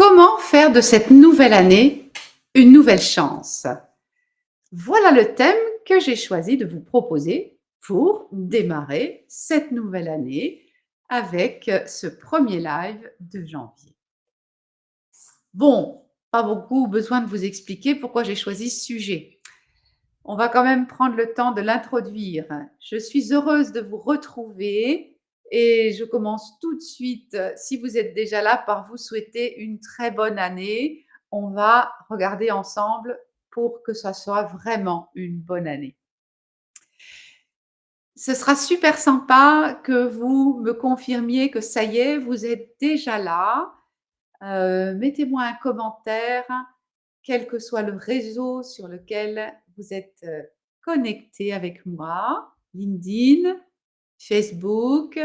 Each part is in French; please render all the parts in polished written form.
Comment faire de cette nouvelle année une nouvelle chance? Voilà le thème que j'ai choisi de vous proposer pour démarrer cette nouvelle année avec ce premier live de janvier. Bon, pas beaucoup besoin de vous expliquer pourquoi j'ai choisi ce sujet. On va quand même prendre le temps de l'introduire. Je suis heureuse de vous retrouver et je commence tout de suite, si vous êtes déjà là, par vous souhaiter une très bonne année. On va regarder ensemble pour que ça soit vraiment une bonne année. Ce sera super sympa que vous me confirmiez que ça y est, vous êtes déjà là. Mettez-moi un commentaire, quel que soit le réseau sur lequel vous êtes, connectés avec moi, LinkedIn, Facebook,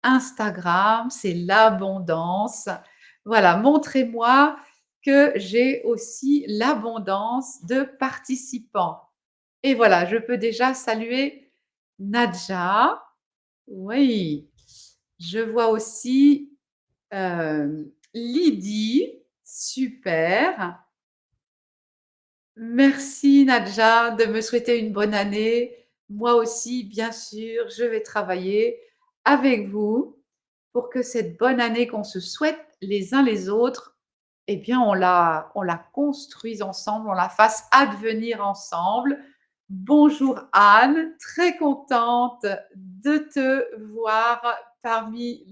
Instagram, c'est l'abondance. Voilà, montrez-moi que j'ai aussi l'abondance de participants. Et voilà, je peux déjà saluer Nadja. Oui, je vois aussi Lydie, super. Merci Nadja de me souhaiter une bonne année. Moi aussi, bien sûr, je vais travailler avec vous pour que cette bonne année qu'on se souhaite les uns les autres, eh bien, on la construise ensemble, on la fasse advenir ensemble. Bonjour Anne, très contente de te voir parmi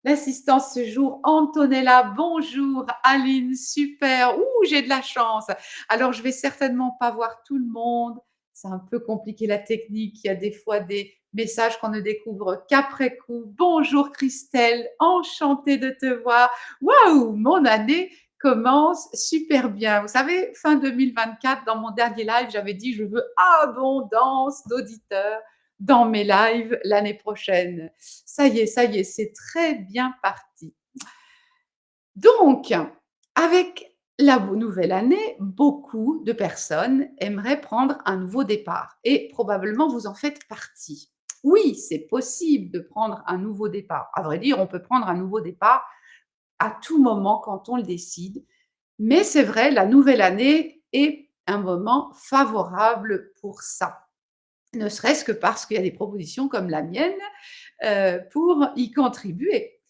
l'assistance ce jour. Antonella, bonjour. Aline, super. Ouh, j'ai de la chance. Alors, je vais certainement pas voir tout le monde. C'est un peu compliqué la technique. Il y a des fois des messages qu'on ne découvre qu'après coup. Bonjour Christelle, enchantée de te voir. Waouh, mon année commence super bien. Vous savez, fin 2024, dans mon dernier live, j'avais dit je veux abondance d'auditeurs dans mes lives l'année prochaine. Ça y est, c'est très bien parti. Donc, avec la nouvelle année, beaucoup de personnes aimeraient prendre un nouveau départ et probablement vous en faites partie. Oui, c'est possible de prendre un nouveau départ. À vrai dire, on peut prendre un nouveau départ à tout moment quand on le décide. Mais c'est vrai, la nouvelle année est un moment favorable pour ça. Ne serait-ce que parce qu'il y a des propositions comme la mienne pour y contribuer.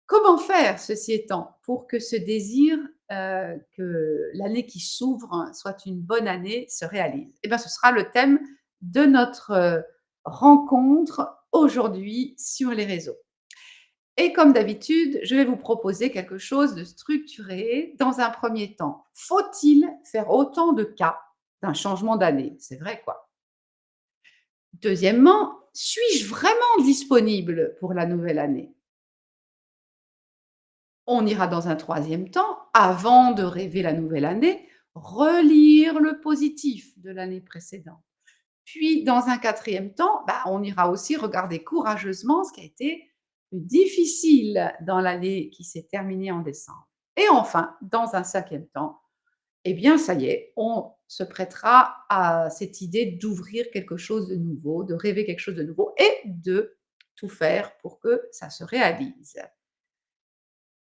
Comment faire, ceci étant, pour que ce désir que l'année qui s'ouvre soit une bonne année se réalise? Eh bien, ce sera le thème de notre rencontre aujourd'hui sur les réseaux. Et comme d'habitude, je vais vous proposer quelque chose de structuré dans un premier temps. Faut-il faire autant de cas d'un changement d'année? C'est vrai, quoi. Deuxièmement, suis-je vraiment disponible pour la nouvelle année? On ira dans un troisième temps, avant de rêver la nouvelle année, relire le positif de l'année précédente. Puis, dans un quatrième temps, on ira aussi regarder courageusement ce qui a été plus difficile dans l'année qui s'est terminée en décembre. Et enfin, dans un cinquième temps, eh bien, ça y est, on se prêtera à cette idée d'ouvrir quelque chose de nouveau, de rêver quelque chose de nouveau et de tout faire pour que ça se réalise.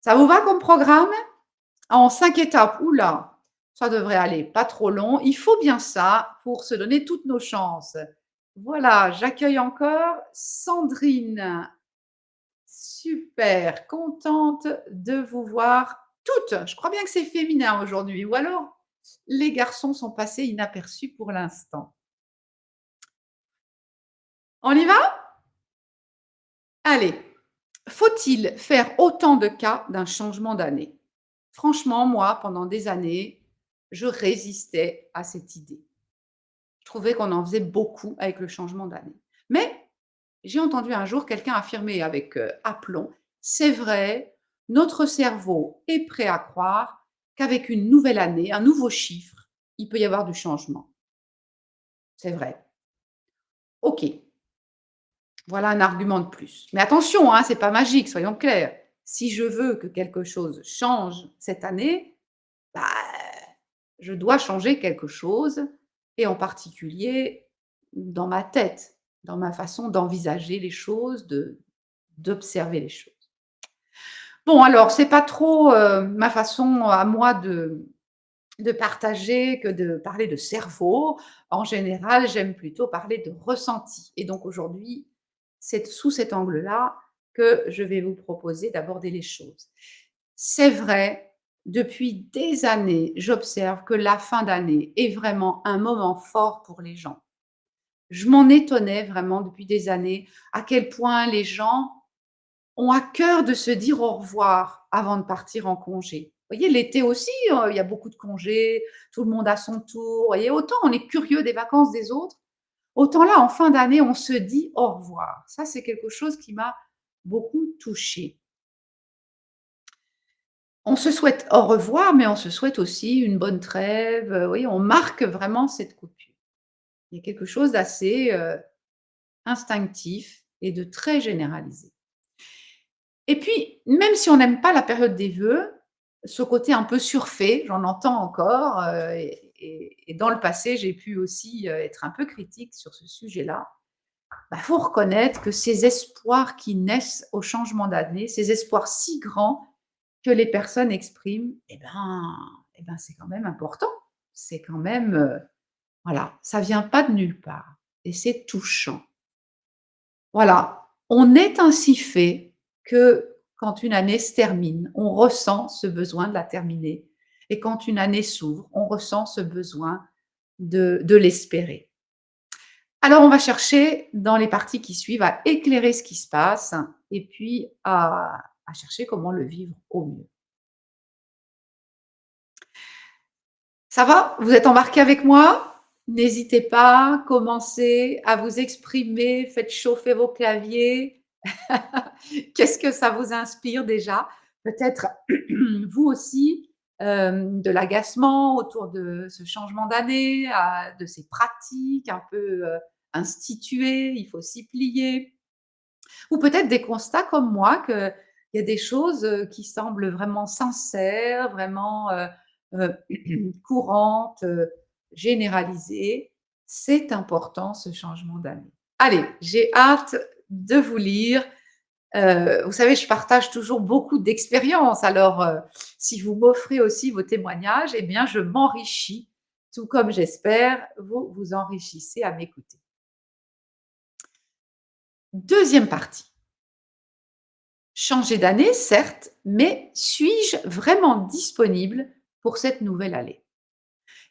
Ça vous va comme programme? En 5 étapes. Ouh là, ça devrait aller, pas trop long. Il faut bien ça pour se donner toutes nos chances. Voilà, j'accueille encore Sandrine. Super, contente de vous voir toutes. Je crois bien que c'est féminin aujourd'hui ou alors les garçons sont passés inaperçus pour l'instant. On y va? Allez, faut-il faire autant de cas d'un changement d'année? Franchement, moi, pendant des années, je résistais à cette idée. Je trouvais qu'on en faisait beaucoup avec le changement d'année. Mais j'ai entendu un jour quelqu'un affirmer avec aplomb, c'est vrai, notre cerveau est prêt à croire qu'avec une nouvelle année, un nouveau chiffre, il peut y avoir du changement. C'est vrai. OK, voilà un argument de plus. Mais attention, hein, c'est pas magique, soyons clairs. Si je veux que quelque chose change cette année, bah, je dois changer quelque chose et en particulier dans ma tête, dans ma façon d'envisager les choses, d'observer les choses. Bon alors, c'est pas trop, ma façon à moi de partager que de parler de cerveau. En général, j'aime plutôt parler de ressenti et donc aujourd'hui, c'est sous cet angle-là que je vais vous proposer d'aborder les choses. C'est vrai, depuis des années, j'observe que la fin d'année est vraiment un moment fort pour les gens. Je m'en étonnais vraiment depuis des années, à quel point les gens ont à cœur de se dire au revoir avant de partir en congé. Vous voyez, l'été aussi, il y a beaucoup de congés, tout le monde a son tour. Vous voyez, autant on est curieux des vacances des autres, autant là, en fin d'année, on se dit au revoir. Ça, c'est quelque chose qui m'a beaucoup touchée. On se souhaite au revoir, mais on se souhaite aussi une bonne trêve, oui, on marque vraiment cette coupure. Il y a quelque chose d'assez, instinctif et de très généralisé. Et puis, même si on n'aime pas la période des vœux, ce côté un peu surfait, j'en entends encore, et dans le passé, j'ai pu aussi, être un peu critique sur ce sujet-là. Bah, faut reconnaître que ces espoirs qui naissent au changement d'année, ces espoirs si grands que les personnes expriment, eh ben, c'est quand même important. C'est quand même, voilà, ça vient pas de nulle part et c'est touchant. Voilà, on est ainsi fait que quand une année se termine, on ressent ce besoin de la terminer et quand une année s'ouvre, on ressent ce besoin de l'espérer. Alors on va chercher dans les parties qui suivent à éclairer ce qui se passe et puis à chercher comment le vivre au mieux. Ça va? Vous êtes embarqués avec moi? N'hésitez pas, commencez à vous exprimer, faites chauffer vos claviers. Qu'est-ce que ça vous inspire déjà? Peut-être vous aussi, de l'agacement autour de ce changement d'année, de ces pratiques un peu, instituées, il faut s'y plier. Ou peut-être des constats comme moi qu'il y a des choses, qui semblent vraiment sincères, vraiment, heu, courantes, généralisées. C'est important ce changement d'année. Allez, j'ai hâte de vous lire. Vous savez, je partage toujours beaucoup d'expériences, alors, si vous m'offrez aussi vos témoignages, eh bien, je m'enrichis, tout comme j'espère vous vous enrichissez à m'écouter. Deuxième partie. Changer d'année, certes, mais suis-je vraiment disponible pour cette nouvelle année?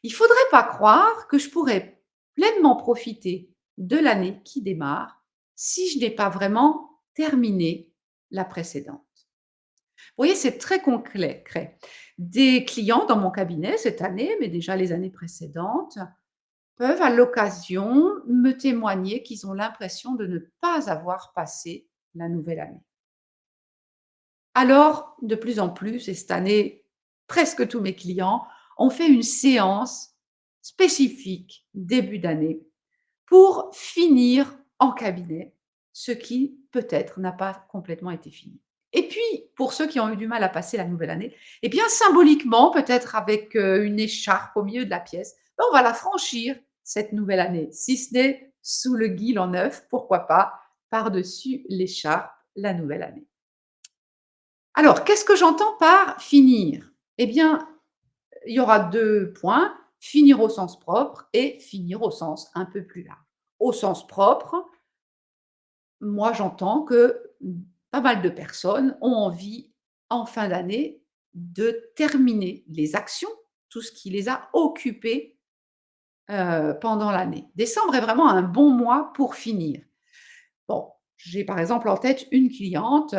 Il ne faudrait pas croire que je pourrais pleinement profiter de l'année qui démarre si je n'ai pas vraiment terminé la précédente. Vous voyez, c'est très concret. Des clients dans mon cabinet cette année, mais déjà les années précédentes, peuvent à l'occasion me témoigner qu'ils ont l'impression de ne pas avoir passé la nouvelle année. Alors, de plus en plus, et cette année, presque tous mes clients ont fait une séance spécifique début d'année pour finir en cabinet ce qui peut-être n'a pas complètement été fini. Et puis, pour ceux qui ont eu du mal à passer la nouvelle année, eh bien symboliquement, peut-être avec, une écharpe au milieu de la pièce, ben, on va la franchir cette nouvelle année. Si ce n'est sous le guil en neuf, pourquoi pas par-dessus l'écharpe, la nouvelle année. Alors, qu'est-ce que j'entends par finir? Eh bien, il y aura 2 points, finir au sens propre et finir au sens un peu plus large. Au sens propre, moi j'entends que, pas mal de personnes ont envie, en fin d'année, de terminer les actions, tout ce qui les a occupées, pendant l'année. Décembre est vraiment un bon mois pour finir. Bon, j'ai par exemple en tête une cliente,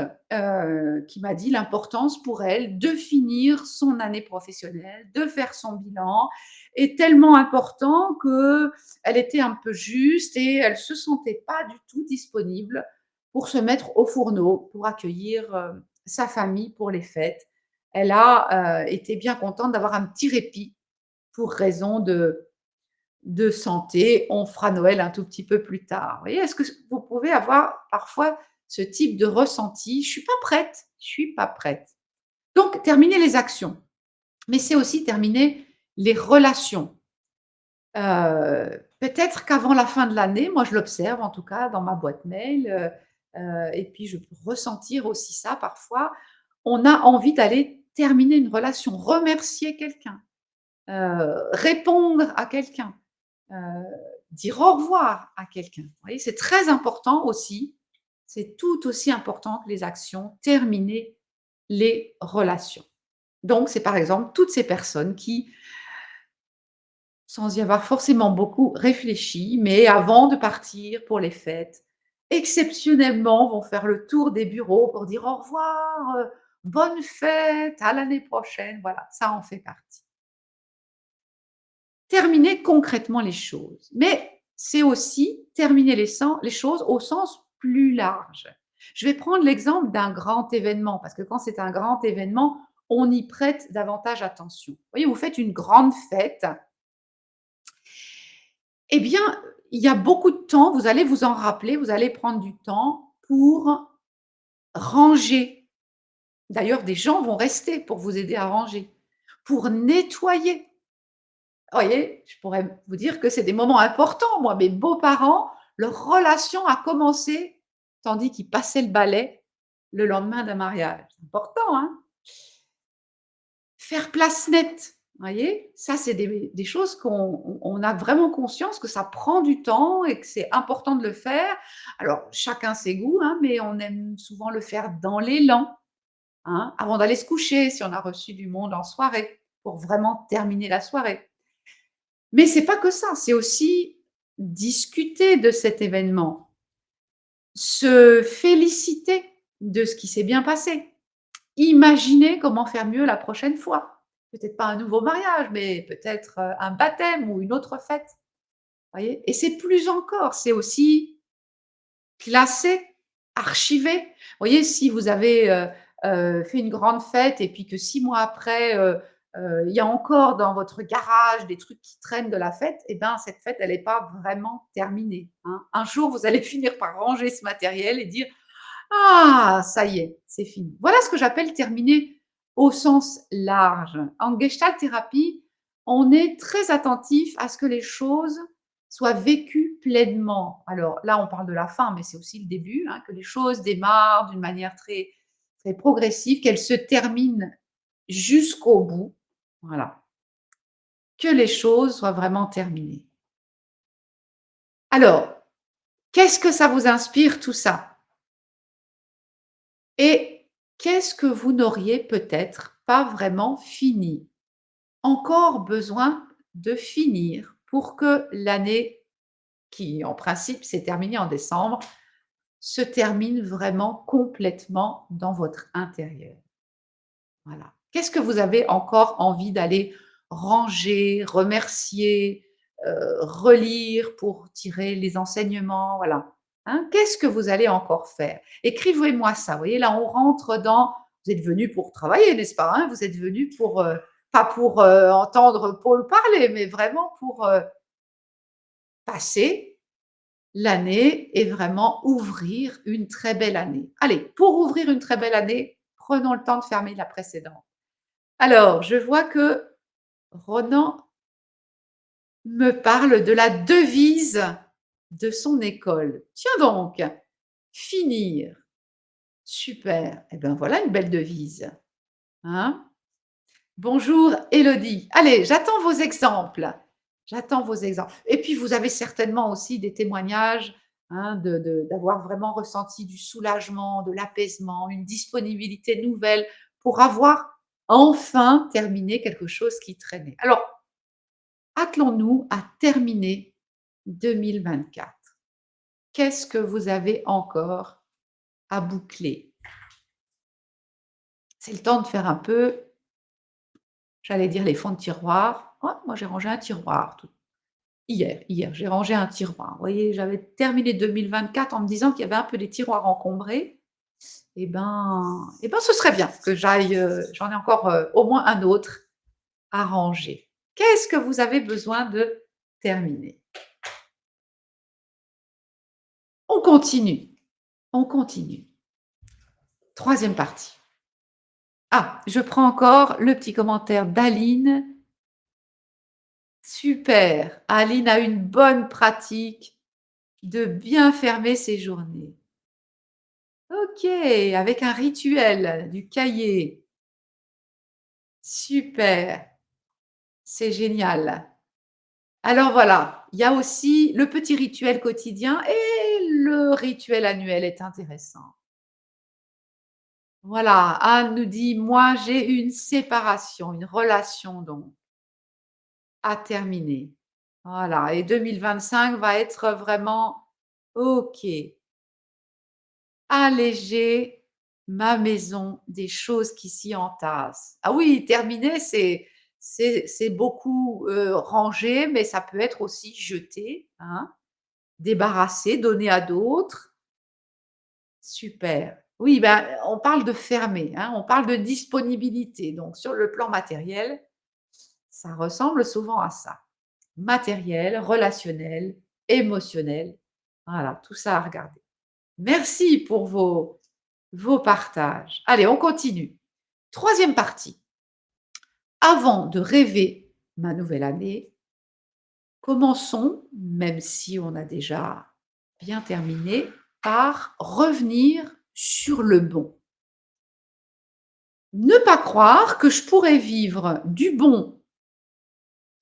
qui m'a dit l'importance pour elle de finir son année professionnelle, de faire son bilan est tellement important qu'elle était un peu juste et elle se sentait pas du tout disponible pour se mettre au fourneau, pour accueillir, sa famille pour les fêtes. Elle a, été bien contente d'avoir un petit répit pour raison de santé, on fera Noël un tout petit peu plus tard. Vous voyez? Est-ce que vous pouvez avoir parfois ce type de ressenti? «Je suis pas prête, je suis pas prête». Donc terminer les actions, mais c'est aussi terminer les relations. Peut-être qu'avant la fin de l'année, moi je l'observe en tout cas dans ma boîte mail, et puis je peux ressentir aussi ça parfois, on a envie d'aller terminer une relation, remercier quelqu'un, répondre à quelqu'un, heu, dire au revoir à quelqu'un. Vous voyez, c'est très important aussi, c'est tout aussi important que les actions, terminer les relations. Donc c'est par exemple toutes ces personnes qui, sans y avoir forcément beaucoup réfléchi, mais avant de partir pour les fêtes, exceptionnellement vont faire le tour des bureaux pour dire: «Au revoir, bonne fête, à l'année prochaine». Voilà, ça en fait partie. Terminer concrètement les choses, mais c'est aussi terminer les choses au sens plus large. Je vais prendre l'exemple d'un grand événement, parce que quand c'est un grand événement, on y prête davantage attention. Vous voyez, vous faites une grande fête, eh bien, il y a beaucoup de temps, vous allez vous en rappeler, vous allez prendre du temps pour ranger. D'ailleurs, des gens vont rester pour vous aider à ranger, pour nettoyer. Vous voyez, je pourrais vous dire que c'est des moments importants. Moi, mes beaux-parents, leur relation a commencé tandis qu'ils passaient le balai le lendemain d'un mariage. C'est important, hein? Faire place nette, vous voyez? Ça, c'est des choses qu'on a vraiment conscience que ça prend du temps et que c'est important de le faire. Alors, chacun ses goûts, hein, mais on aime souvent le faire dans l'élan, hein, avant d'aller se coucher, si on a reçu du monde en soirée, pour vraiment terminer la soirée. Mais c'est pas que ça, c'est aussi discuter de cet événement, se féliciter de ce qui s'est bien passé, imaginer comment faire mieux la prochaine fois. Peut-être pas un nouveau mariage, mais peut-être, un baptême ou une autre fête, voyez? Et c'est plus encore, c'est aussi classer, archiver. Vous voyez, si vous avez, fait une grande fête et puis que 6 mois après, il y a encore dans votre garage des trucs qui traînent de la fête, et ben, cette fête, elle n'est pas vraiment terminée, hein. Un jour, vous allez finir par ranger ce matériel et dire: «Ah, ça y est, c'est fini». Voilà ce que j'appelle terminer au sens large. En gestalt thérapie, on est très attentif à ce que les choses soient vécues pleinement. Alors là, on parle de la fin, mais c'est aussi le début, hein, que les choses démarrent d'une manière très, très progressive, qu'elles se terminent jusqu'au bout. Voilà, que les choses soient vraiment terminées. Alors, qu'est-ce que ça vous inspire tout ça? Et qu'est-ce que vous n'auriez peut-être pas vraiment fini? Encore besoin de finir pour que l'année qui, en principe, s'est terminée en décembre, se termine vraiment complètement dans votre intérieur. Voilà. Qu'est-ce que vous avez encore envie d'aller ranger, remercier, relire pour tirer les enseignements? Voilà. Hein? Qu'est-ce que vous allez encore faire? Écrivez-moi ça. Vous voyez, là, on rentre dans vous êtes venu pour travailler, n'est-ce pas, hein? Vous êtes venu pour, pas pour, entendre Paul parler, mais vraiment pour, passer l'année et vraiment ouvrir une très belle année. Allez, pour ouvrir une très belle année, prenons le temps de fermer la précédente. Alors, je vois que Ronan me parle de la devise de son école. Tiens donc, finir. Super. Eh bien, voilà une belle devise, hein? Bonjour Élodie. Allez, j'attends vos exemples. J'attends vos exemples. Et puis, vous avez certainement aussi des témoignages, hein, d'avoir vraiment ressenti du soulagement, de l'apaisement, une disponibilité nouvelle pour avoir enfin terminé quelque chose qui traînait. Alors, attelons-nous à terminer 2024. Qu'est-ce que vous avez encore à boucler? C'est le temps de faire un peu, j'allais dire les fonds de tiroir. Oh, moi j'ai rangé un tiroir hier, j'ai rangé un tiroir. Vous voyez, j'avais terminé 2024 en me disant qu'il y avait un peu des tiroirs encombrés. Ce serait bien que j'aille, j'en ai encore, au moins un autre à ranger. Qu'est-ce que vous avez besoin de terminer? On continue, on continue. Troisième partie. Ah, je prends encore le petit commentaire d'Aline. Super, Aline a une bonne pratique de bien fermer ses journées. OK, avec un rituel, du cahier. Super, c'est génial. Alors voilà, il y a aussi le petit rituel quotidien et le rituel annuel est intéressant. Voilà, Anne nous dit: «Moi, j'ai une séparation, une relation donc à terminer». Voilà et 2025 va être vraiment OK, alléger ma maison des choses qui s'y entassent. Ah oui, terminer, c'est beaucoup, ranger, mais ça peut être aussi jeter, hein, débarrasser, donner à d'autres. Super. Oui, ben, on parle de fermer, hein, on parle de disponibilité, donc sur le plan matériel, ça ressemble souvent à ça. Matériel, relationnel, émotionnel, voilà, tout ça à regarder. Merci pour vos partages. Allez, on continue. Troisième partie. Avant de rêver ma nouvelle année, commençons, même si on a déjà bien terminé, par revenir sur le bon. Ne pas croire que je pourrais vivre du bon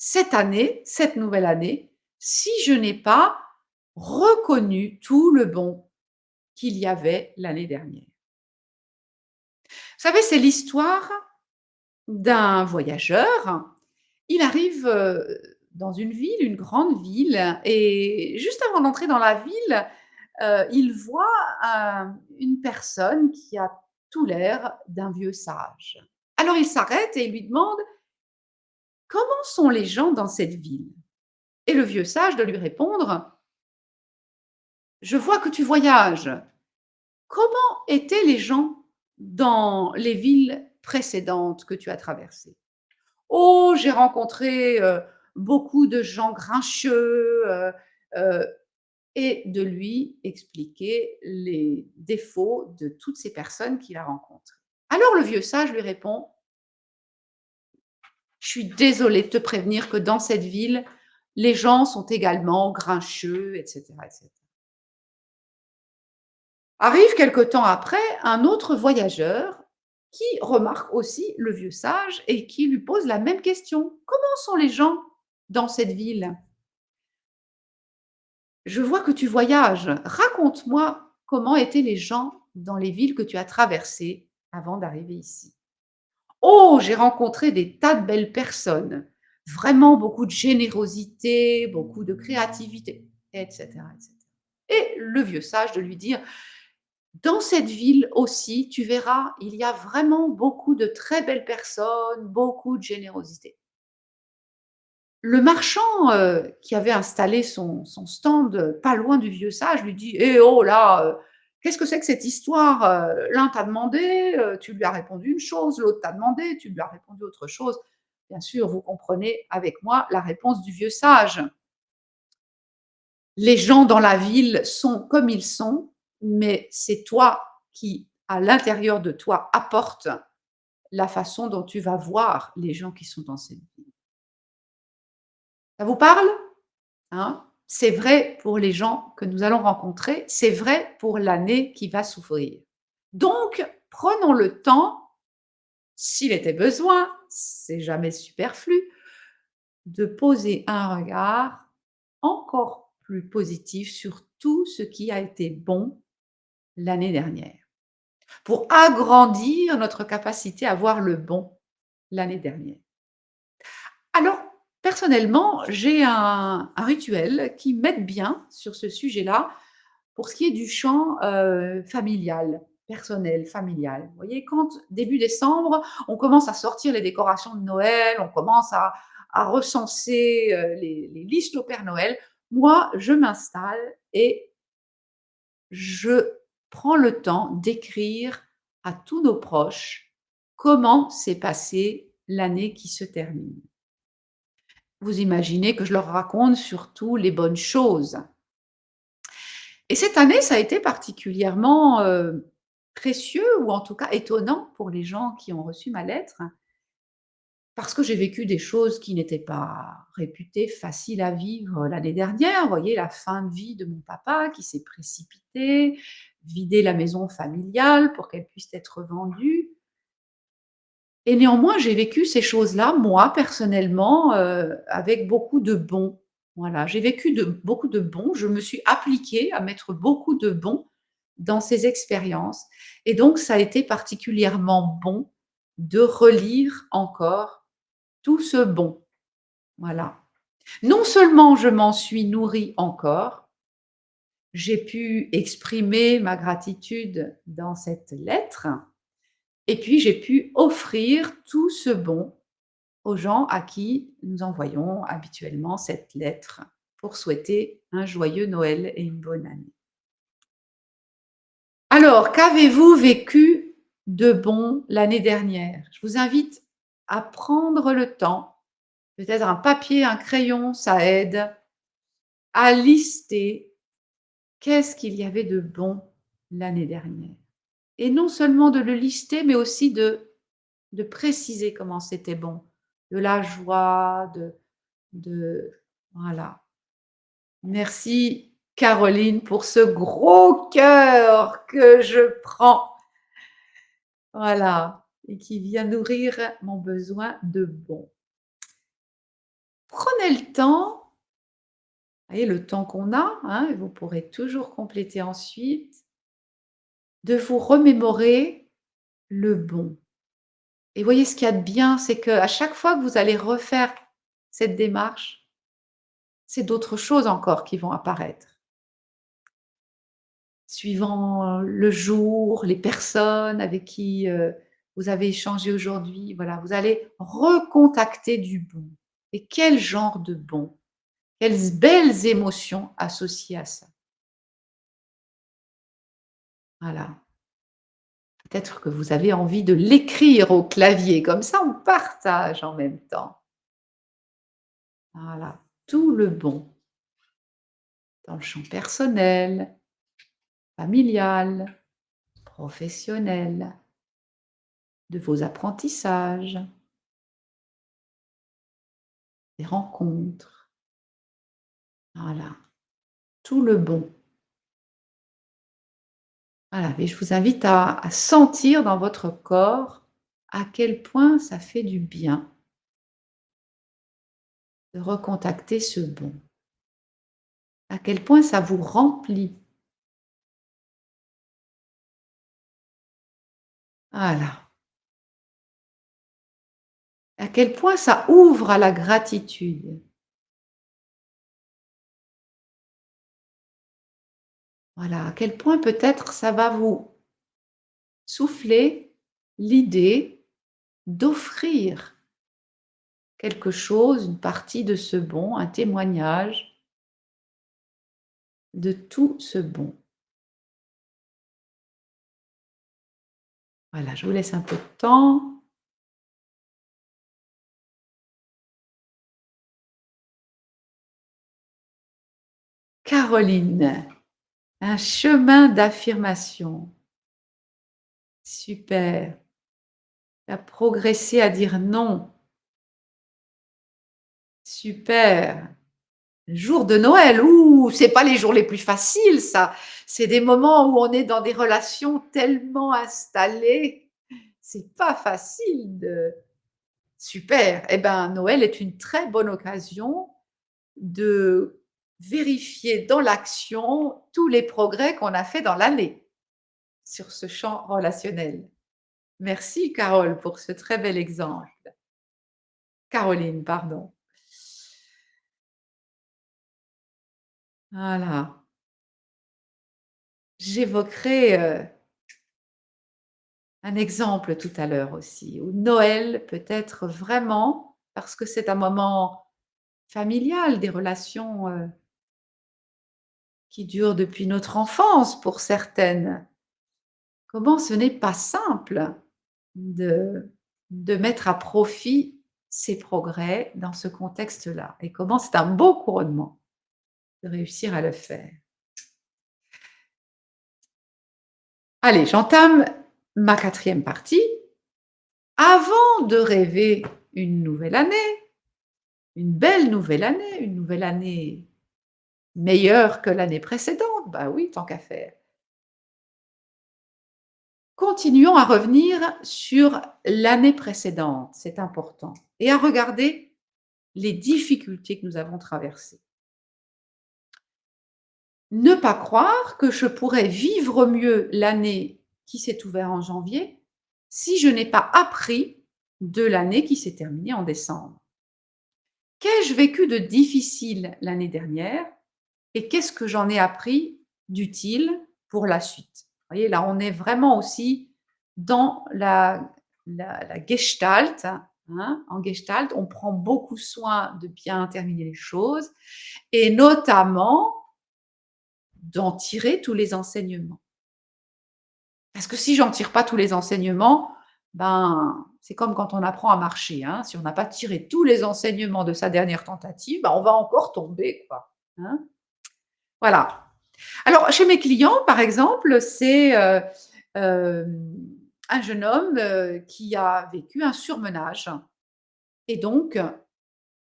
cette année, cette nouvelle année, si je n'ai pas reconnu tout le bon qu'il y avait l'année dernière. Vous savez, c'est l'histoire d'un voyageur. Il arrive, dans une ville, une grande ville et juste avant d'entrer dans la ville, il voit une personne qui a tout l'air d'un vieux sage. Alors il s'arrête et il lui demande: «Comment sont les gens dans cette ville?» Et le vieux sage de lui répondre: «Je vois que tu voyages. Comment étaient les gens dans les villes précédentes que tu as traversées?» «Oh, j'ai rencontré, beaucoup de gens grincheux», heu et de lui expliquer les défauts de toutes ces personnes qu'il a rencontrées. Alors le vieux sage lui répond: «Je suis désolé de te prévenir que dans cette ville, les gens sont également grincheux» et cetera et cetera. Arrive quelque temps après un autre voyageur qui remarque aussi le vieux sage et qui lui pose la même question: «Comment sont les gens dans cette ville?» «Je vois que tu voyages. Raconte-moi comment étaient les gens dans les villes que tu as traversées avant d'arriver ici?» «Oh, j'ai rencontré des tas de belles personnes, vraiment beaucoup de générosité, beaucoup de créativité» et cetera et cetera. Et le vieux sage de lui dire: «Dans cette ville aussi, tu verras, il y a vraiment beaucoup de très belles personnes, beaucoup de générosité». Le marchand, qui avait installé son stand, pas loin du vieux sage lui dit: «Eh oh là, qu'est-ce que c'est que cette histoire? L'un t'a demandé, tu lui as répondu une chose, l'autre t'a demandé, tu lui as répondu autre chose». Bien sûr, vous comprenez avec moi la réponse du vieux sage. Les gens dans la ville sont comme ils sont, mais c'est toi qui, à l'intérieur de toi, apporte la façon dont tu vas voir les gens qui sont dans cette ville. Ça vous parle? Hein? C'est vrai pour les gens que nous allons rencontrer, c'est vrai pour l'année qui va s'ouvrir. Donc, prenons le temps, s'il était besoin, c'est jamais superflu, de poser un regard encore plus positif sur tout ce qui a été bon l'année dernière, pour agrandir notre capacité à voir le bon l'année dernière. Alors, personnellement, j'ai un rituel qui m'aide bien sur ce sujet-là, pour ce qui est du champ, familial, personnel, familial. Vous voyez, quand début décembre, on commence à sortir les décorations de Noël, on commence à recenser, les listes au Père Noël. Moi, je m'installe et je prends le temps d'écrire à tous nos proches comment s'est passée l'année qui se termine. Vous imaginez que je leur raconte surtout les bonnes choses. Et cette année, ça a été particulièrement, précieux ou en tout cas étonnant pour les gens qui ont reçu ma lettre, parce que j'ai vécu des choses qui n'étaient pas réputées faciles à vivre l'année dernière. Vous voyez, la fin de vie de mon papa qui s'est précipitée, vider la maison familiale pour qu'elle puisse être vendue. Et néanmoins, j'ai vécu ces choses-là, moi, personnellement, avec beaucoup de bons. Voilà, j'ai vécu beaucoup de bons. Je me suis appliquée à mettre beaucoup de bons dans ces expériences et donc ça a été particulièrement bon de relire encore tout ce bon. Voilà. Non seulement je m'en suis nourrie encore, j'ai pu exprimer ma gratitude dans cette lettre et puis j'ai pu offrir tout ce bon aux gens à qui nous envoyons habituellement cette lettre pour souhaiter un joyeux Noël et une bonne année. Alors, qu'avez-vous vécu de bon l'année dernière? Je vous invite à prendre le temps, peut-être un papier, un crayon, ça aide, à lister qu'est-ce qu'il y avait de bon l'année dernière. Et non seulement de le lister, mais aussi de préciser comment c'était bon, de la joie, de voilà. Merci Caroline pour ce gros cœur que je prends, voilà, et qui vient nourrir mon besoin de bon. Prenez le temps, vous voyez le temps qu'on a, hein, et vous pourrez toujours compléter ensuite, de vous remémorer le bon. Et voyez ce qu'il y a de bien, c'est qu'à chaque fois que vous allez refaire cette démarche, c'est d'autres choses encore qui vont apparaître. Suivant, le jour, les personnes avec qui, vous avez échangé aujourd'hui, voilà, vous allez recontacter du bon. Et quel genre de bon? Quelles belles émotions associées à ça. Voilà. Peut-être que vous avez envie de l'écrire au clavier, comme ça on partage en même temps. Voilà, tout le bon dans le champ personnel, familial, professionnel, de vos apprentissages, des rencontres. Voilà, tout le bon. Voilà, et je vous invite à sentir dans votre corps à quel point ça fait du bien de recontacter ce bon, à quel point ça vous remplit. Voilà, à quel point ça ouvre à la gratitude. Voilà, à quel point peut-être ça va vous souffler l'idée d'offrir quelque chose, une partie de ce bon, un témoignage de tout ce bon. Voilà, je vous laisse un peu de temps. Caroline, un chemin d'affirmation. Super. Tu as progressé à dire non. Super. Le jour de Noël, ouh, c'est pas les jours les plus faciles ça. C'est des moments où on est dans des relations tellement installées. C'est pas facile de super. Eh ben, Noël est une très bonne occasion de vérifier dans l'action tous les progrès qu'on a fait dans l'année sur ce champ relationnel. Merci Carole pour ce très bel exemple. Caroline, pardon. Voilà. J'évoquerai, un exemple tout à l'heure aussi, où Noël peut être vraiment parce que c'est un moment familial, des relations, qui durent depuis notre enfance pour certaines. Comment ce n'est pas simple de mettre à profit ces progrès dans ce contexte-là et comment c'est un beau couronnement de réussir à le faire. Allez, j'entame ma quatrième partie. Avant de rêver une nouvelle année, une belle nouvelle année, une nouvelle année meilleure que l'année précédente, bah oui, tant qu'à faire. Continuons à revenir sur l'année précédente, c'est important, et à regarder les difficultés que nous avons traversées. Ne pas croire que je pourrais vivre mieux l'année qui s'est ouverte en janvier si je n'ai pas appris de l'année qui s'est terminée en décembre. Qu'ai-je vécu de difficile l'année dernière et qu'est-ce que j'en ai appris d'utile pour la suite? Vous voyez, là, on est vraiment aussi dans la gestalt, hein. En gestalt, on prend beaucoup soin de bien terminer les choses et notamment d'en tirer tous les enseignements. Parce que si j'en tire pas tous les enseignements, ben, c'est comme quand on apprend à marcher, hein. Si on n'a pas tiré tous les enseignements de sa dernière tentative, ben, on va encore tomber, quoi, hein. Voilà. Alors chez mes clients, par exemple, c'est, hem, un jeune homme, qui a vécu un surmenage et donc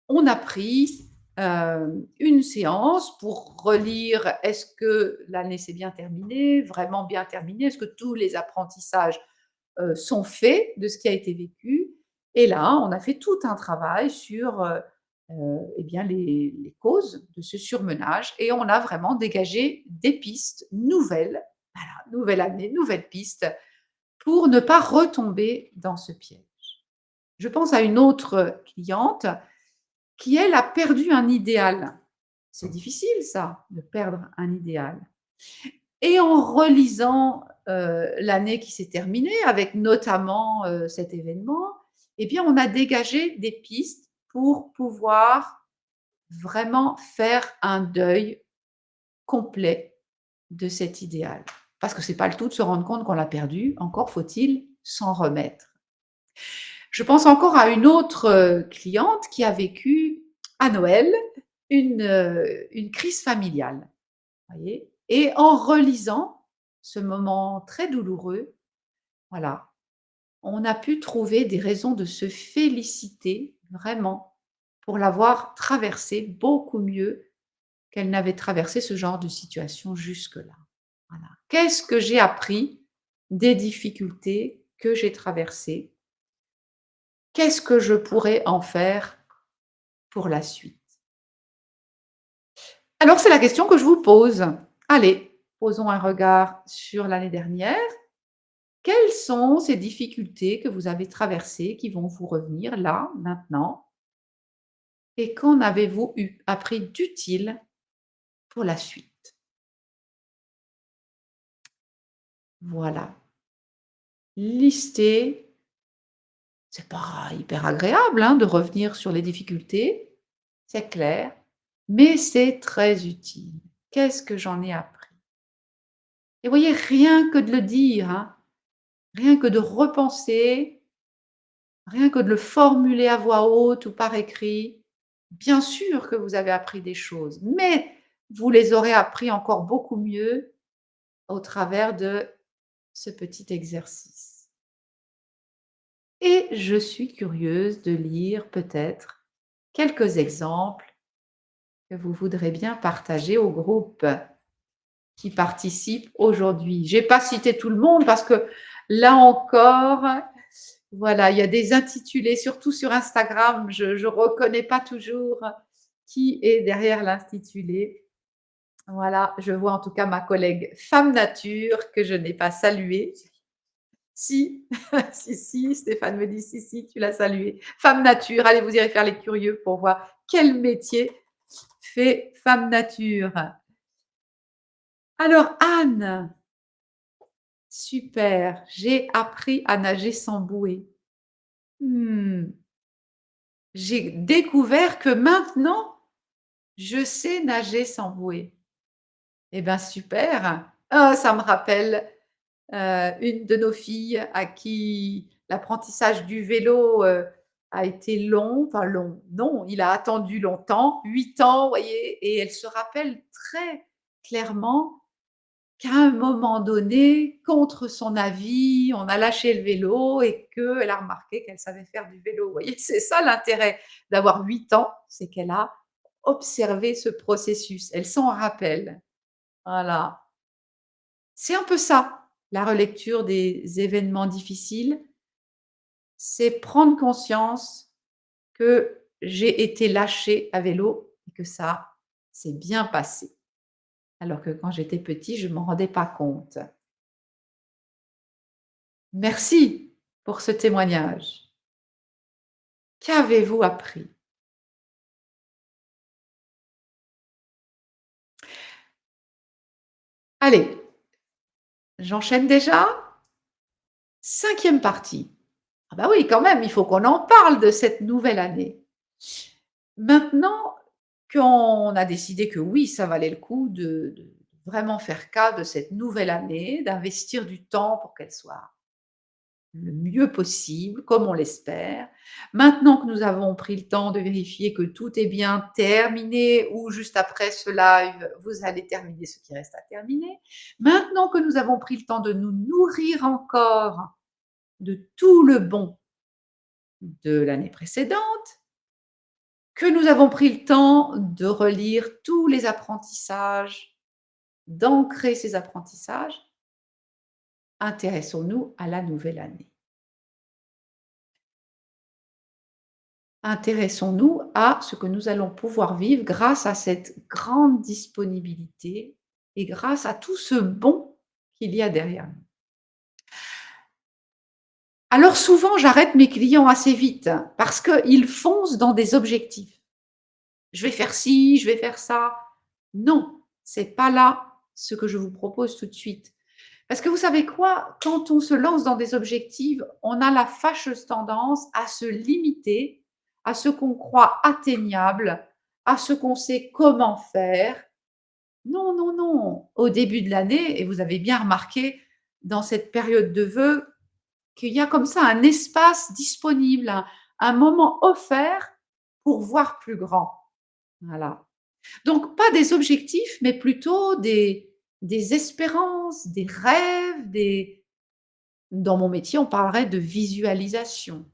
on a pris, une séance pour relire: est-ce que l'année s'est bien terminée, vraiment bien terminée? Est-ce que tous les apprentissages, sont faits de ce qui a été vécu? Et là, on a fait tout un travail sur, et bien les causes de ce surmenage et on a vraiment dégagé des pistes nouvelles. Voilà, nouvelle année, nouvelles pistes pour ne pas retomber dans ce piège. Je pense à une autre cliente qui, elle, a perdu un idéal. C'est difficile ça, de perdre un idéal. Et en relisant, l'année qui s'est terminée avec notamment, cet événement, eh bien, on a dégagé des pistes pour pouvoir vraiment faire un deuil complet de cet idéal. Parce que c'est pas le tout de se rendre compte qu'on l'a perdu, encore faut-il s'en remettre. Je pense encore à une autre, cliente qui a vécu à Noël une crise familiale, voyez? Et en relisant ce moment très douloureux, voilà, on a pu trouver des raisons de se féliciter vraiment pour l'avoir traversé beaucoup mieux qu'elle n'avait traversé ce genre de situation jusque-là. Voilà. Qu'est-ce que j'ai appris des difficultés que j'ai traversées? Qu'est-ce que je pourrais en faire pour la suite? Alors c'est la question que je vous pose. Allez, posons un regard sur l'année dernière. Quelles sont ces difficultés que vous avez traversées qui vont vous revenir là, maintenant? Et qu'en avez-vous appris d'utile pour la suite? Voilà. Lister, c'est pas hyper agréable, hein, de revenir sur les difficultés, c'est clair, mais c'est très utile. Qu'est-ce que j'en ai appris? Et vous voyez, rien que de le dire, hein, rien que de repenser, rien que de le formuler à voix haute ou par écrit, bien sûr que vous avez appris des choses, mais vous les aurez appris encore beaucoup mieux au travers de ce petit exercice. Et je suis curieuse de lire peut-être quelques exemples que vous voudrez bien partager au groupe qui participe aujourd'hui. J'ai pas cité tout le monde parce que là encore, voilà, il y a des intitulés, surtout sur Instagram, je reconnais pas toujours qui est derrière l'intitulé. Voilà, je vois en tout cas ma collègue Femme Nature que je n'ai pas saluée. Si, si, si, Stéphane me dit: «Si, si, tu l'as saluée». Femme Nature, allez, vous irez faire les curieux pour voir quel métier fait Femme Nature. Alors Anne, super, j'ai appris à nager sans bouée. Mmh, j'ai découvert que maintenant, je sais nager sans bouée. Eh ben, super. Ah, ça me rappelle, une de nos filles à qui l'apprentissage du vélo, a été long, enfin long, non, il a attendu longtemps, 8 ans, vous voyez? Et elle se rappelle très clairement qu'à un moment donné, contre son avis, on a lâché le vélo et qu'elle a remarqué qu'elle savait faire du vélo. Vous voyez? C'est ça l'intérêt d'avoir 8 ans, c'est qu'elle a observé ce processus. Elle s'en rappelle. Voilà. C'est un peu ça, la relecture des événements difficiles, c'est prendre conscience que j'ai été lâchée à vélo et que ça s'est bien passé. Alors que quand j'étais petit, je ne m'en rendais pas compte. Merci pour ce témoignage. Qu'avez-vous appris? Allez, j'enchaîne déjà? Cinquième partie. Ah bah oui, quand même, il faut qu'on en parle de cette nouvelle année. Maintenant qu'on a décidé que oui, ça valait le coup de vraiment faire cas de cette nouvelle année, d'investir du temps pour qu'elle soit le mieux possible, comme on l'espère. Maintenant que nous avons pris le temps de vérifier que tout est bien terminé ou juste après ce live, vous allez terminer ce qui reste à terminer. Maintenant que nous avons pris le temps de nous nourrir encore de tout le bon de l'année précédente, que nous avons pris le temps de relire tous les apprentissages, d'ancrer ces apprentissages, intéressons-nous à la nouvelle année. Intéressons-nous à ce que nous allons pouvoir vivre grâce à cette grande disponibilité et grâce à tout ce bon qu'il y a derrière nous. Alors souvent, j'arrête mes clients assez vite parce qu'ils foncent dans des objectifs. Je vais faire ci, je vais faire ça. Non, c'est pas là ce que je vous propose tout de suite. Parce que vous savez quoi? Quand on se lance dans des objectifs, on a la fâcheuse tendance à se limiter à ce qu'on croit atteignable, à ce qu'on sait comment faire. Non, non, non. Au début de l'année, et vous avez bien remarqué dans cette période de vœux, qu'il y a comme ça un espace disponible, un moment offert pour voir plus grand. Voilà. Donc pas des objectifs, mais plutôt des espérances, des rêves, des dans mon métier, on parlerait de visualisation.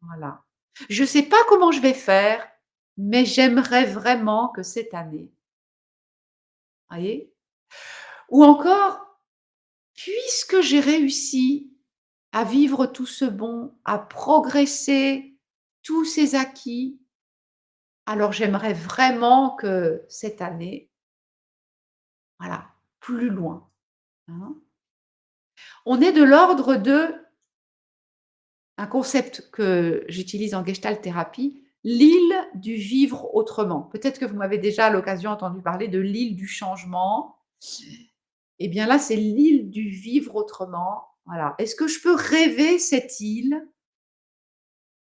Voilà. Je ne sais pas comment je vais faire, mais j'aimerais vraiment que cette année, voyez? Ou encore, puisque j'ai réussi à vivre tout ce bon, à progresser, tous ces acquis, alors j'aimerais vraiment que cette année, voilà, plus loin, hein. On est de l'ordre de un concept que j'utilise en gestalt thérapie, l'île du vivre autrement. Peut-être que vous m'avez déjà à l'occasion entendu parler de l'île du changement. Eh bien là, c'est l'île du vivre autrement. Voilà. Est-ce que je peux rêver cette île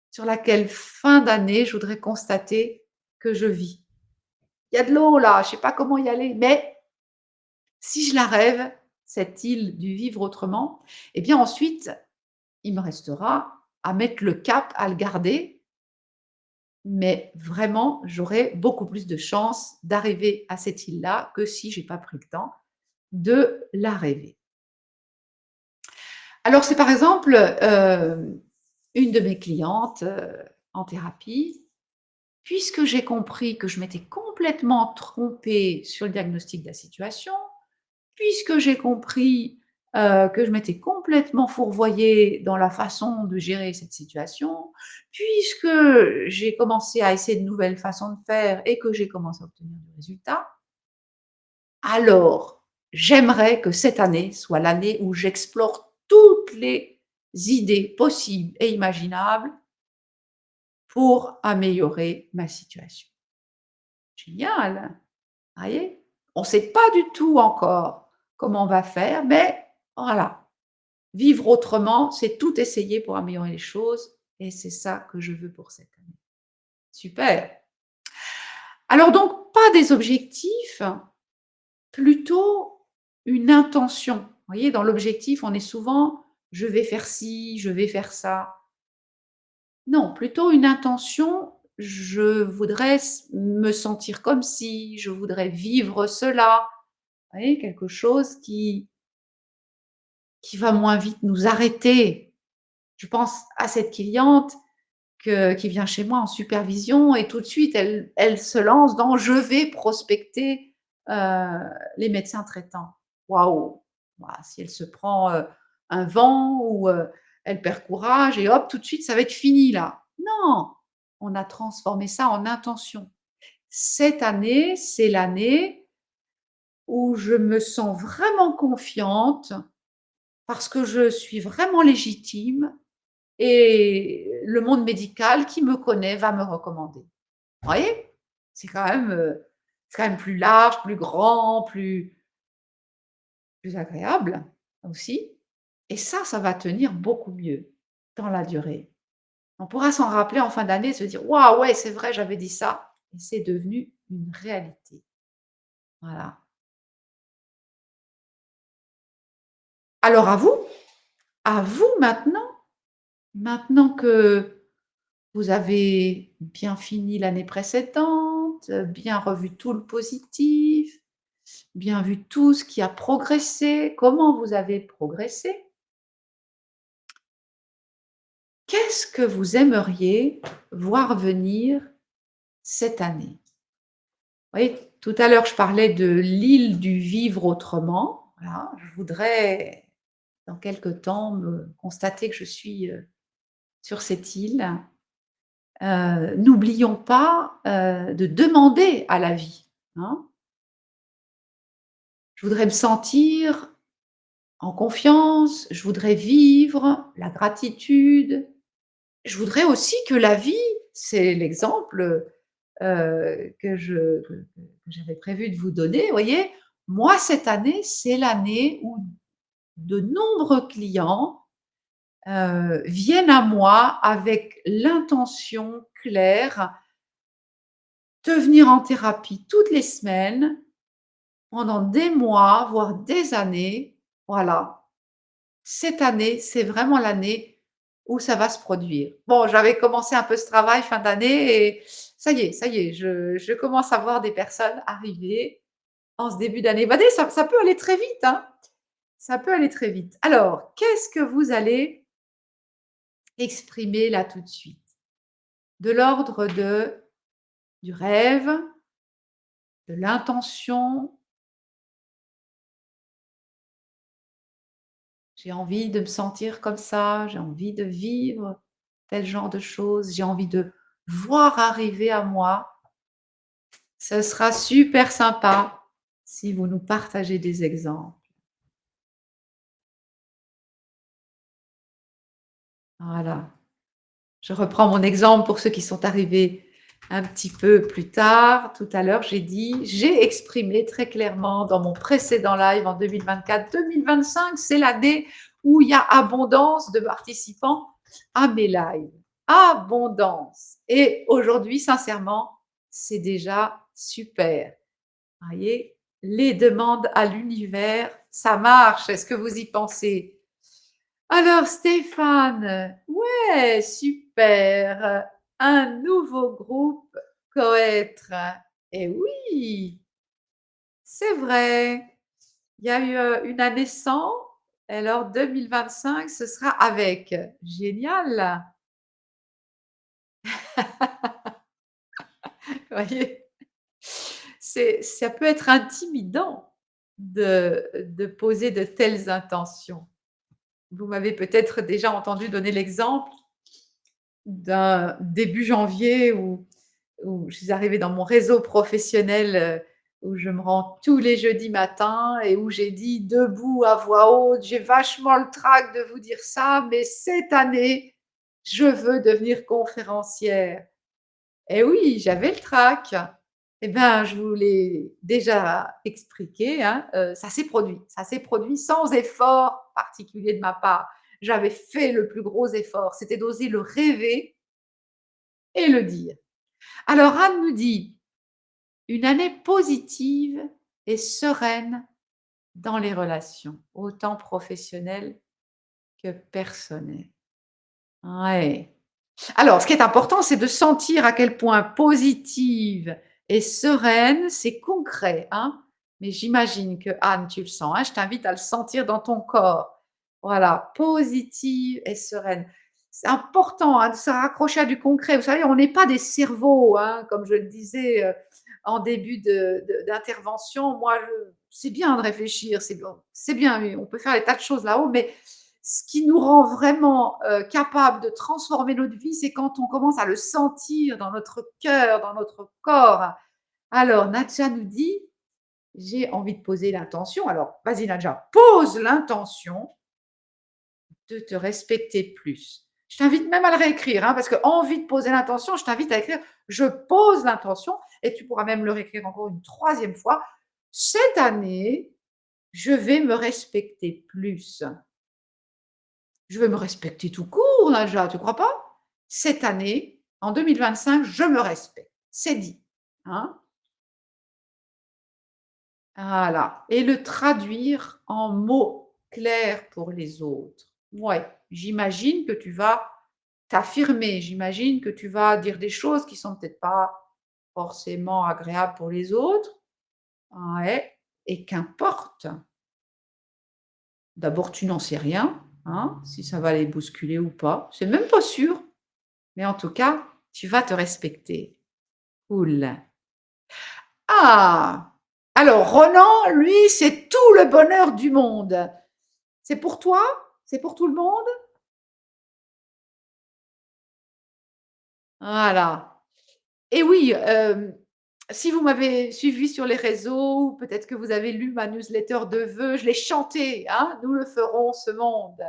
sur laquelle, fin d'année, je voudrais constater que je vis? Il y a de l'eau là, je ne sais pas comment y aller, mais si je la rêve, cette île du vivre autrement, eh bien ensuite, il me restera à mettre le cap, à le garder, mais vraiment, j'aurai beaucoup plus de chances d'arriver à cette île-là que si j'ai pas pris le temps de la rêver. Alors c'est par exemple, une de mes clientes, en thérapie, puisque j'ai compris que je m'étais complètement trompée sur le diagnostic de la situation, puisque j'ai compris, que je m'étais complètement fourvoyée dans la façon de gérer cette situation, puisque j'ai commencé à essayer de nouvelles façons de faire et que j'ai commencé à obtenir des résultats, alors j'aimerais que cette année soit l'année où j'explore toutes les idées possibles et imaginables pour améliorer ma situation. Génial! Vous voyez? On ne sait pas du tout encore comment on va faire, mais voilà, vivre autrement, c'est tout essayer pour améliorer les choses et c'est ça que je veux pour cette année. Super! Alors donc pas des objectifs, plutôt une intention. Vous voyez, dans l'objectif, on est souvent: «Je vais faire ci, je vais faire ça». Non, plutôt une intention: «Je voudrais me sentir comme si, je voudrais vivre cela». Vous voyez, quelque chose qui va moins vite nous arrêter. Je pense à cette cliente qui vient chez moi en supervision et tout de suite elle se lance dans: «Je vais prospecter, les médecins traitants». Waouh! Waouh, si elle se prend, un vent ou elle perd courage et hop, tout de suite, ça va être fini là. Non, on a transformé ça en intention. Cette année, c'est l'année où je me sens vraiment confiante parce que je suis vraiment légitime et le monde médical qui me connaît va me recommander. Vous voyez? C'est quand même plus large, plus grand, plus agréable aussi et ça va tenir beaucoup mieux dans la durée. On pourra s'en rappeler en fin d'année, se dire: «Waouh, ouais, c'est vrai, j'avais dit ça et c'est devenu une réalité». Voilà. Alors à vous maintenant, maintenant que vous avez bien fini l'année précédente, bien revu tout le positif, bien vu tout ce qui a progressé, comment vous avez progressé. Qu'est-ce que vous aimeriez voir venir cette année? Vous voyez, tout à l'heure, je parlais de l'île du vivre autrement. Voilà, je voudrais, dans quelque temps, me constater que je suis, sur cette île. N'oublions pas, de demander à la vie, hein. Je voudrais me sentir en confiance, je voudrais vivre la gratitude. Je voudrais aussi que la vie, c'est l'exemple, que j'avais prévu de vous donner, vous voyez? Moi, cette année, c'est l'année où de nombreux clients, viennent à moi avec l'intention claire de venir en thérapie toutes les semaines, pendant des mois, voire des années. Voilà. Cette année, c'est vraiment l'année où ça va se produire. Bon, j'avais commencé un peu ce travail fin d'année et ça y est, je commence à voir des personnes arriver en ce début d'année. Bah, dis, ça peut aller très vite, hein. Ça peut aller très vite. Alors, qu'est-ce que vous allez exprimer là tout de suite? De l'ordre de du rêve, de l'intention. J'ai envie de me sentir comme ça, j'ai envie de vivre tel genre de choses, j'ai envie de voir arriver à moi. Ce sera super sympa si vous nous partagez des exemples. Voilà. Je reprends mon exemple pour ceux qui sont arrivés un petit peu plus tard. Tout à l'heure, j'ai dit, j'ai exprimé très clairement dans mon précédent live en 2024-2025, c'est l'année où il y a abondance de participants à mes lives. Abondance. Et aujourd'hui, sincèrement, c'est déjà super. Vous voyez, les demandes à l'univers, ça marche. Est-ce que vous y pensez? Alors Stéphane, ouais, super, un nouveau groupe Coêtre. Et oui, c'est vrai. Il y a eu, une année sans, alors 2025, ce sera avec. Génial! Vous voyez? Ça peut être intimidant de poser de telles intentions. Vous m'avez peut-être déjà entendu donner l'exemple d'un début janvier où je suis arrivée dans mon réseau professionnel, où je me rends tous les jeudis matins et où j'ai dit debout à voix haute: «J'ai vachement le trac de vous dire ça, mais cette année, je veux devenir conférencière». Et oui, j'avais le trac. Et ben, je vous l'ai déjà expliqué, hein, ça s'est produit sans effort particulier de ma part. J'avais fait le plus gros effort, c'était d'oser le rêver et le dire. Alors Anne nous dit: «Une année positive et sereine dans les relations, autant professionnelles que personnelles». Ouais. Alors, ce qui est important, c'est de sentir à quel point positive et sereine, c'est concret, hein. Mais j'imagine que Anne, tu le sens, hein. Je t'invite à le sentir dans ton corps. Voilà, positive et sereine. C'est important, hein, de se raccrocher à du concret. Vous savez, on n'est pas des cerveaux, hein, comme je le disais, en début d'intervention. Moi, je c'est bien de réfléchir, c'est bien, oui, on peut faire des tas de choses là-haut, mais Ce qui nous rend vraiment, capables de transformer notre vie, c'est quand on commence à le sentir dans notre cœur, dans notre corps. Alors Nadja nous dit: «J'ai envie de poser l'intention». Alors vas-y Nadja, pose l'intention de te respecter plus. Je t'invite même à le réécrire, hein, parce que envie de poser l'intention, je t'invite à écrire: «Je pose l'intention» et tu pourras même le réécrire encore une troisième fois: «Cette année, je vais me respecter plus». Je vais me respecter tout court, Nadja, tu crois pas? Cette année, en 2025, je me respecte. C'est dit, hein? Voilà, et le traduire en mots clairs pour les autres. Ouais, j'imagine que tu vas t'affirmer, j'imagine que tu vas dire des choses qui sont peut-être pas forcément agréables pour les autres. Ouais, et qu'importe. D'abord, tu n'en sais rien, hein, si ça va les bousculer ou pas. C'est même pas sûr, mais en tout cas, tu vas te respecter. Cool. Ah! Alors Ronan, lui, c'est tout le bonheur du monde. C'est pour toi? C'est pour tout le monde? Voilà. Et oui, si vous m'avez suivi sur les réseaux, ou peut-être que vous avez lu ma newsletter de vœux, je l'ai chanté, hein: «Nous le ferons ce monde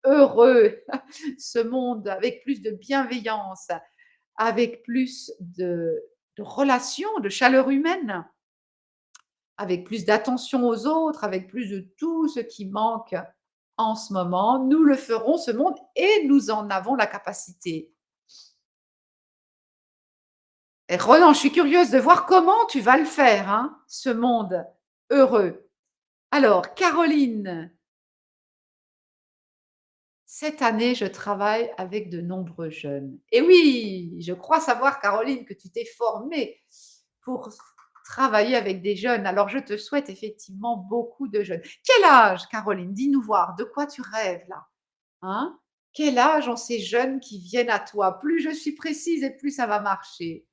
heureux, ce monde avec plus de bienveillance, avec plus de relations, de chaleur humaine, avec plus d'attention aux autres, avec plus de tout ce qui manque en ce moment. Nous le ferons ce monde et nous en avons la capacité». Et Ronan, je suis curieuse de voir comment tu vas le faire, hein, ce monde heureux. Alors, Caroline, cette année, je travaille avec de nombreux jeunes. Et oui, je crois savoir, Caroline, que tu t'es formée pour travailler avec des jeunes. Alors, je te souhaite effectivement beaucoup de jeunes. Quel âge, Caroline? Dis-nous voir, de quoi tu rêves là? Hein? Quel âge ont ces jeunes qui viennent à toi? Plus je suis précise et plus ça va marcher.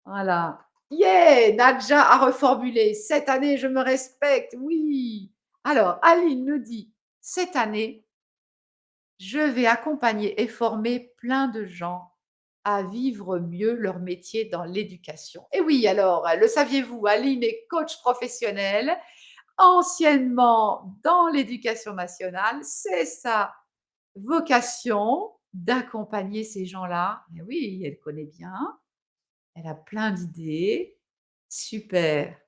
Voilà. Yeah! Nadja a reformulé. Cette année, je me respecte. Oui. Alors, Aline nous dit, cette année, je vais accompagner et former plein de gens à vivre mieux leur métier dans l'éducation. Et oui, alors, le saviez-vous, Aline est coach professionnelle, anciennement dans l'éducation nationale. C'est sa vocation d'accompagner ces gens-là. Et oui, elle connaît bien. Elle a plein d'idées. Super.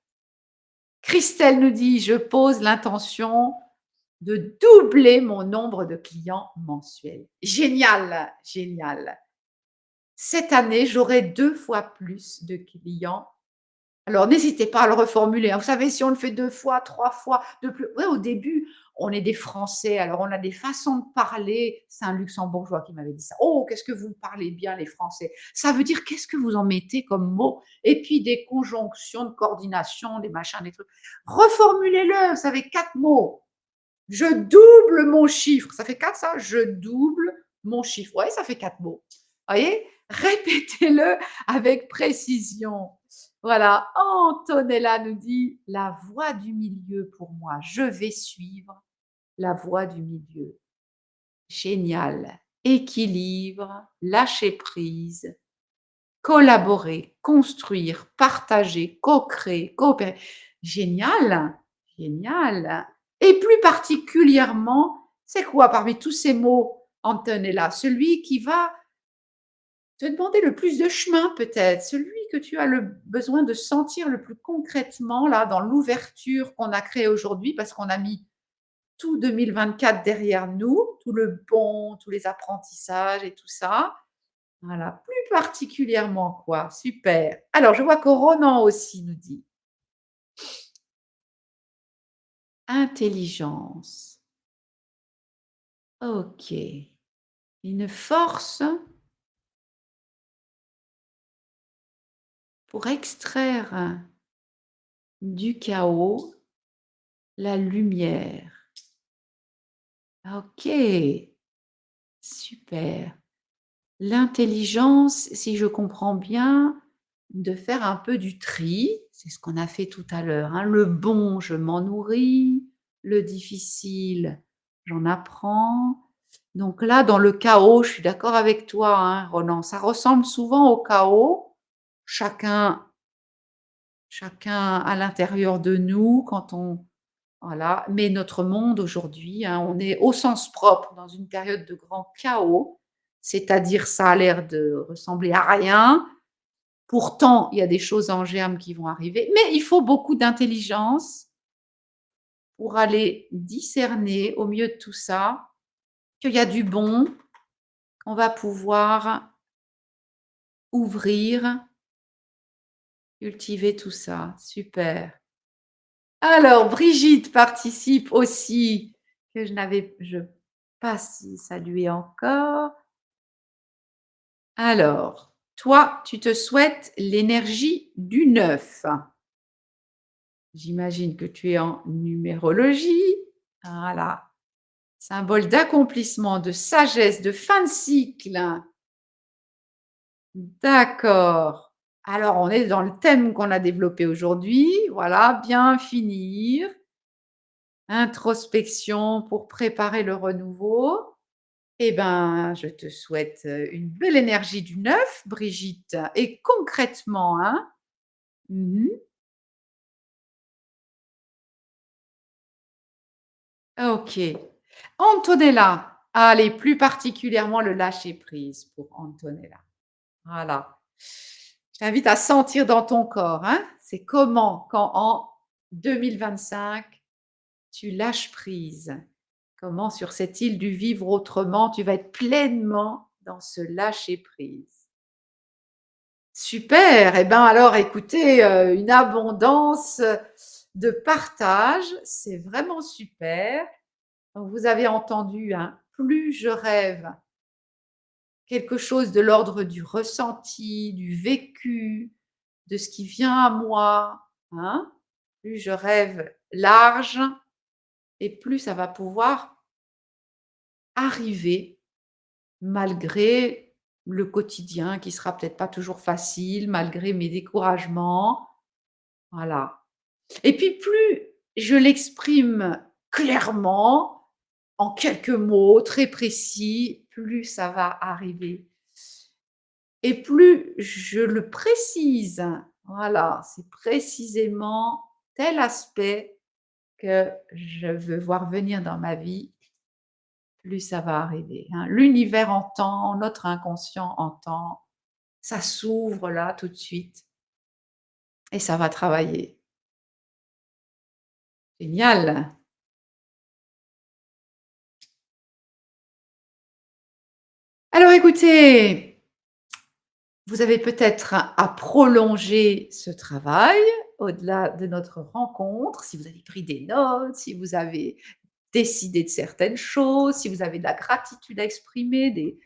Christelle nous dit: «Je pose l'intention de doubler mon nombre de clients mensuels». Génial, génial. Cette année, j'aurai 2 fois plus de clients. Alors n'hésitez pas à le reformuler, hein. Vous savez, si on le fait 2 fois, 3 fois, de plus ouais, au début, on est des Français, alors on a des façons de parler. C'est un Luxembourgeois qui m'avait dit ça: «Oh, qu'est-ce que vous parlez bien les Français!» Ça veut dire qu'est-ce que vous en mettez comme mots? Et puis des conjonctions de coordination, des machins, des trucs. Reformulez-le, vous savez, 4 mots. Je double mon chiffre. Ça fait 4 ça? Je double mon chiffre. Ouais, ça fait 4 mots. Vous voyez? Répétez-le avec précision. Voilà, Antonella nous dit: «La voie du milieu pour moi, je vais suivre la voie du milieu». Génial. Équilibre, lâcher prise, collaborer, construire, partager, co-créer, coopérer. Génial, génial. Et plus particulièrement, c'est quoi parmi tous ces mots, Antonella? Celui qui va te demander le plus de chemin peut-être, celui que tu as le besoin de sentir le plus concrètement là dans l'ouverture qu'on a créée aujourd'hui parce qu'on a mis tout 2024 derrière nous, tout le bon, tous les apprentissages et tout ça. Voilà, plus particulièrement quoi, super. Alors je vois que Ronan aussi nous dit: «Intelligence». OK. Une force pour extraire du chaos la lumière. OK, super. L'intelligence, si je comprends bien, de faire un peu du tri, c'est ce qu'on a fait tout à l'heure, hein. Le bon, je m'en nourris, le difficile, j'en apprends. Donc là, dans le chaos, je suis d'accord avec toi, hein, Ronan, ça ressemble souvent au chaos. Chacun chacun à l'intérieur de nous quand on voilà, mais notre monde aujourd'hui, hein, on est au sens propre dans une période de grand chaos, c'est-à-dire ça a l'air de ressembler à rien. Pourtant, il y a des choses en germe qui vont arriver, mais il faut beaucoup d'intelligence pour aller discerner au milieu de tout ça qu'il y a du bon, qu'on va pouvoir ouvrir, cultiver tout ça. Super. Alors Brigitte participe aussi, que je pas si salué encore. Alors, toi, tu te souhaites l'énergie du 9. J'imagine que tu es en numérologie. Voilà, symbole d'accomplissement, de sagesse, de fin de cycle. D'accord. Alors, on est dans le thème qu'on a développé aujourd'hui. Voilà, bien finir, introspection pour préparer le renouveau. Eh ben, je te souhaite, une belle énergie du 9, Brigitte, et concrètement, hein. Mmh. OK. Antonella, allez, plus particulièrement le lâcher prise pour Antonella. Voilà. Je t'invite à sentir dans ton corps, hein. C'est comment quand en 2025, tu lâches prise? Comment sur cette île du vivre autrement, tu vas être pleinement dans ce lâcher prise? Super et ben, alors écoutez, une abondance, de partage, c'est vraiment super. Donc vous avez entendu, hein, plus je rêve quelque chose de l'ordre du ressenti, du vécu, de ce qui vient à moi, hein, plus je rêve large et plus ça va pouvoir arriver malgré le quotidien qui sera peut-être pas toujours facile, malgré mes découragements. Voilà. Et puis plus je l'exprime clairement, en quelques mots très précis, plus ça va arriver. Et plus je le précise, voilà, c'est précisément tel aspect que je veux voir venir dans ma vie, plus ça va arriver, hein. L'univers entend, notre inconscient entend, ça s'ouvre là tout de suite et ça va travailler. Génial! Alors écoutez, vous avez peut-être à prolonger ce travail au-delà de notre rencontre, si vous avez pris des notes, si vous avez décidé de certaines choses, si vous avez de la gratitude à exprimer, des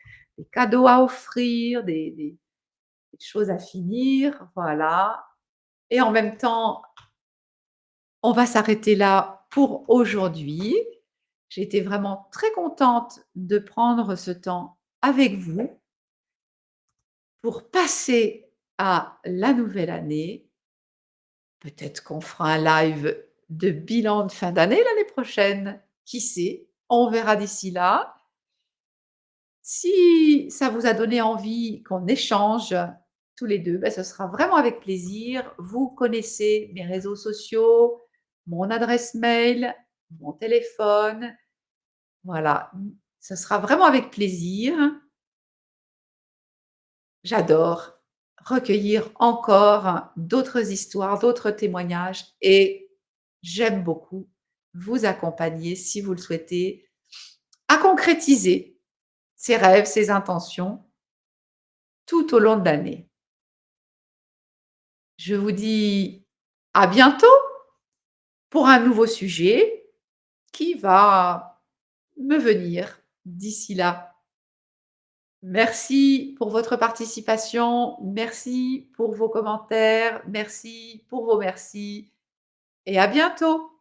cadeaux à offrir, des choses à finir, voilà. Et en même temps, on va s'arrêter là pour aujourd'hui. J'ai été vraiment très contente de prendre ce temps avec vous pour passer à la nouvelle année. Peut-être qu'on fera un live de bilan de fin d'année l'année prochaine. Qui sait? On verra d'ici là. Si ça vous a donné envie qu'on échange tous les 2, ben ce sera vraiment avec plaisir. Vous connaissez mes réseaux sociaux, mon adresse mail, mon téléphone. Voilà, ce sera vraiment avec plaisir. J'adore recueillir encore d'autres histoires, d'autres témoignages et j'aime beaucoup vous accompagner, si vous le souhaitez, à concrétiser ses rêves, ses intentions tout au long de l'année. Je vous dis à bientôt pour un nouveau sujet qui va me venir d'ici là. Merci pour votre participation, merci pour vos commentaires, merci pour vos merci et à bientôt.